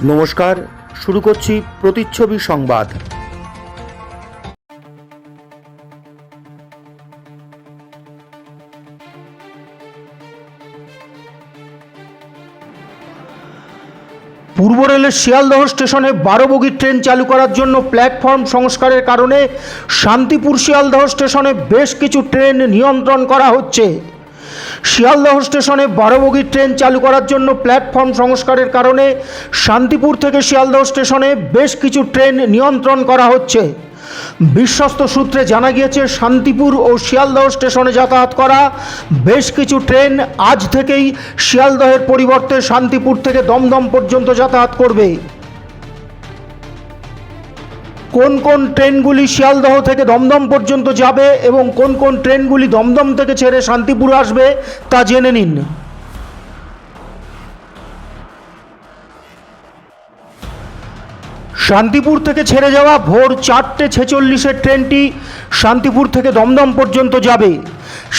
নমস্কার, শুরু করছি প্রতিচ্ছবি সংবাদ। পূর্ব রেলের শিয়ালদহ স্টেশনে 12 বগির ট্রেন চালু করার জন্য প্ল্যাটফর্ম সংস্কারের কারণে শান্তিপুর শিয়ালদহ স্টেশনে বেশ কিছু ট্রেন নিয়ন্ত্রণ করা হচ্ছে। শিয়ালদহ স্টেশনে 12 বগির ট্রেন চালু করার জন্য প্ল্যাটফর্ম সংস্কারের কারণে শান্তিপুর থেকে শিয়ালদহ স্টেশনে বেশ কিছু ট্রেন নিয়ন্ত্রণ করা হচ্ছে। বিশ্বস্ত সূত্রে জানা গিয়েছে, শান্তিপুর ও শিয়ালদহ স্টেশনে যাতায়াত করা বেশ কিছু ট্রেন আজ থেকেই শিয়ালদহের পরিবর্তে শান্তিপুর থেকে দমদম পর্যন্ত যাতায়াত করবে। কোন কোন ট্রেনগুলি শিয়ালদহ থেকে দমদম পর্যন্ত যাবে এবং কোন কোন ট্রেনগুলি দমদম থেকে ছেড়ে শান্তিপুর আসবে তা জেনে নিন। শান্তিপুর থেকে ছেড়ে যাওয়া ভোর 4:46 ট্রেনটি শান্তিপুর থেকে দমদম পর্যন্ত যাবে।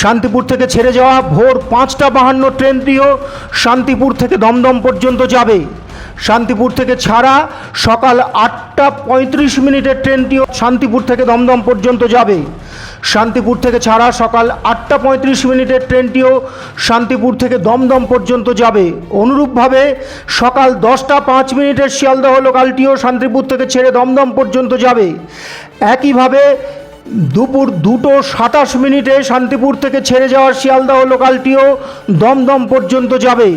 শান্তিপুর থেকে ছেড়ে যাওয়া ভোর 5:52 ট্রেনটিও শান্তিপুর থেকে দমদম পর্যন্ত যাবে। শান্তিপুর থেকে ছাড়া সকাল 8:35 ট্রেনটিও শান্তিপুর থেকে দমদম পর্যন্ত যাবে। শান্তিপুর থেকে ছাড়া সকাল 8:35 ট্রেনটিও শান্তিপুর থেকে দমদম পর্যন্ত যাবে। অনুরূপভাবে সকাল 10:05 শিয়ালদহ লোকালটিও শান্তিপুর থেকে ছেড়ে দমদম পর্যন্ত যাবে। একইভাবে দুপুর 2:27 শান্তিপুর থেকে ছেড়ে যাওয়া শিয়ালদহ লোকালটিও দমদম পর্যন্ত যাবে।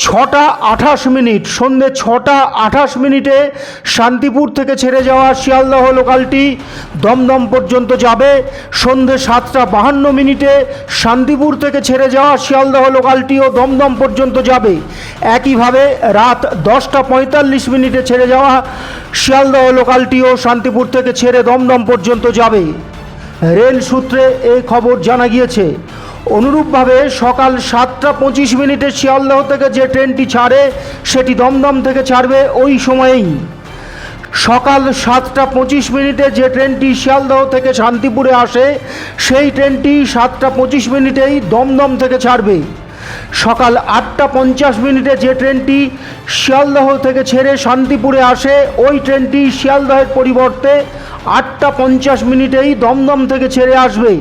6:28 সন্ধ্যে 6:28 শান্তিপুর থেকে ছেড়ে যাওয়া শিয়ালদহ লোকালটি দমদম পর্যন্ত যাবে। সন্ধ্যে 7:52 শান্তিপুর থেকে ছেড়ে যাওয়া শিয়ালদহ লোকালটিও দমদম পর্যন্ত যাবে। একইভাবে রাত 10:45 ছেড়ে যাওয়া শিয়ালদহ লোকালটিও শান্তিপুর থেকে ছেড়ে দমদম পর্যন্ত যাবে। রেল সূত্রে এই খবর জানা গিয়েছে। অনুরূপভাবে সকাল 7:25 শিয়ালদহ থেকে যে ট্রেনটি ছাড়ে সেটি দমদম থেকে ছাড়বে ওই সময়েই। সকাল 7:25 যে ট্রেনটি শিয়ালদহ থেকে শান্তিপুরে আসে সেই ট্রেনটি 7:25 দমদম থেকে ছাড়বে। সকাল 8:50 যে ট্রেনটি শিয়ালদহ থেকে ছেড়ে শান্তিপুরে আসে ওই ট্রেনটি শিয়ালদহের পরিবর্তে 8:50 দমদম থেকে ছেড়ে আসবে।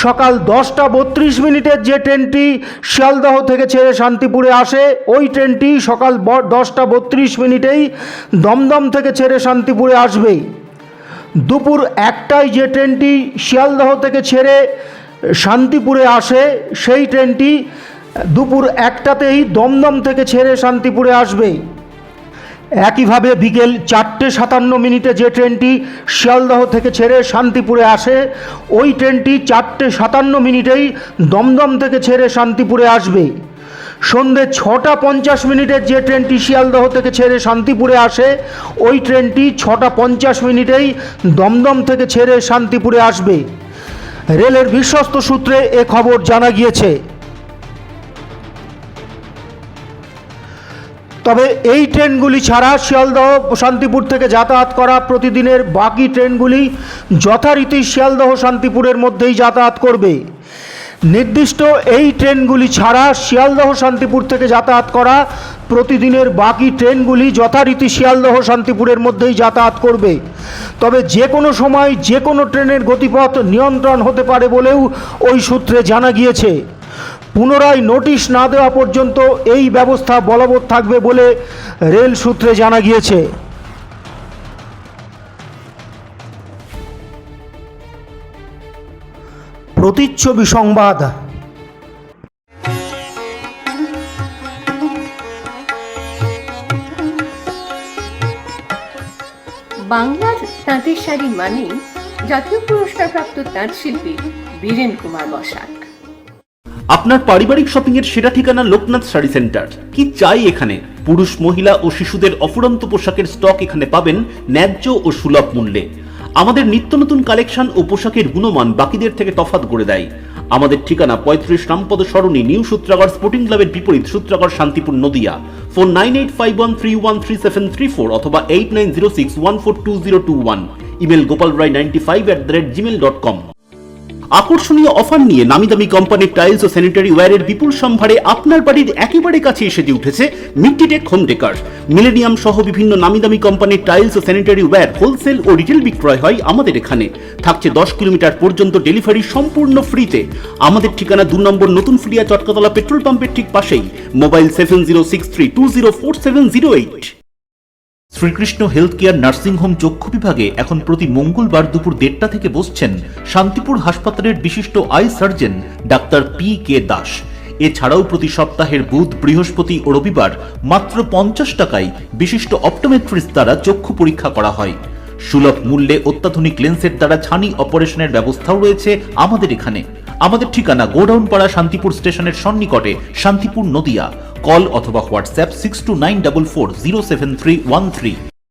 সকাল 10:32 যে ট্রেনটি শিয়ালদহ থেকে ছেড়ে শান্তিপুরে আসে ওই ট্রেনটি সকাল 10:32 দমদম থেকে ছেড়ে শান্তিপুরে আসবে। দুপুর 1টায় যে ট্রেনটি শিয়ালদহ থেকে ছেড়ে শান্তিপুরে আসে সেই ট্রেনটি দুপুর 1টাতেই দমদম থেকে ছেড়ে শান্তিপুরে আসবে। একইভাবে বিকেল 4:57 যে ট্রেনটি শিয়ালদহ থেকে ছেড়ে শান্তিপুরে আসে ওই ট্রেনটি 4:57 দমদম থেকে ছেড়ে শান্তিপুরে আসবে। সন্ধ্যে 6:50 যে ট্রেনটি শিয়ালদহ থেকে ছেড়ে শান্তিপুরে আসে ওই ট্রেনটি 6:50 দমদম থেকে ছেড়ে শান্তিপুরে আসবে। রেলের বিশ্বস্ত সূত্রে এ খবর জানা গিয়েছে। তবে এই ট্রেনগুলি ছাড়া শিয়ালদহ শান্তিপুর থেকে যাতায়াত করা প্রতিদিনের বাকি ট্রেনগুলি যথারীতি শিয়ালদহ শান্তিপুরের মধ্যেই যাতায়াত করবে। নির্দিষ্ট এই ট্রেনগুলি ছাড়া শিয়ালদহ শান্তিপুর থেকে যাতায়াত করা প্রতিদিনের বাকি ট্রেনগুলি যথারীতি শিয়ালদহ শান্তিপুরের মধ্যেই যাতায়াত করবে। তবে যে কোনো সময় যে কোনো ট্রেনের গতিপথ নিয়ন্ত্রণ হতে পারে বলেও ওই সূত্রে জানা গিয়েছে। পুনরায় নোটিশ না দেওয়া পর্যন্ত এই ব্যবস্থা বলবৎ থাকবে বলে রেল সূত্রে জানা গিয়েছে। প্রতিচ্ছবি সংবাদ। বাংলার তাঁতের শাড়ি মানেই জাতীয় পুরস্কারপ্রাপ্ত তাঁত শিল্পী বীরেন কুমার বসাক। আপনার পারিবারিক শপিং এর সেরা ঠিকানা লোকনাথ শাড়ি সেন্টার। কি চাই এখানে? পুরুষ, মহিলা ও শিশুদের অফুরন্ত পোশাকের স্টক এখানে পাবেন ন্যায্য ও সুলভ মূল্যে। আমাদের নিত্য নতুন কালেকশন ও পোশাকের গুণমান বাকিদের থেকে তফাৎ করে দেয়। আমাদের ঠিকানা 35 রামপদ সরণি, নিউ সূত্রাগড় স্পোর্টিং ক্লাবের বিপরীত, সূত্রাগড়, শান্তিপুর, নদিয়া। ফোন 9851313734 অথবা 8906142021। Email gopalrai95@gmail.com। আকর্ষণীয় অফার নিয়ে নামি দামি কোম্পানির টাইলস ও স্যানিটারি ওয়্যারের বিপুল সম্ভারে আপনার বাড়ির একেবারে কাছে এসে উঠেছে মিট্টিটেক হোম ডেকার। মিলেনিয়াম সহ বিভিন্ন নামি দামি কোম্পানির টাইলস ও স্যানিটারি ওয়্যার হোলসেল ও রিটেল বিক্রয় হয় আমাদের এখানে। থাকছে 10 কিলোমিটার পর্যন্ত ডেলিভারি সম্পূর্ণ ফ্রিতে। আমাদের ঠিকানা 2 নম্বর নতুন ফুলিয়া চটকাতলা পেট্রোল পাম্পের ঠিক পাশেই। Mobile 7063204708। Shrikrishna health care nursing home চক্ষু বিভাগে এখন প্রতি মঙ্গলবার দুপুর 1:30 থেকে বসছেন শান্তিপুর হাসপাতালের বিশিষ্ট I surgeon doctor PK. Das. এছাড়াও প্রতি সপ্তাহের বুধ, বৃহস্পতি ও রবিবার মাত্র 50 টাকায় বিশিষ্ট অপটোমেট্রিস্ট দ্বারা চক্ষু পরীক্ষা করা হয়। সুলভ মূল্যে অত্যাধুনিক লেন্সের দ্বারা ছানি অপারেশনের ব্যবস্থাও রয়েছে আমাদের এখানে। আমাদের ঠিকানা গোডাউন পাড়া, শান্তিপুর স্টেশনের সন্নিকটে, শান্তিপুর, নদিয়া। কল অথবা হোয়াটসঅ্যাপ 6294407313।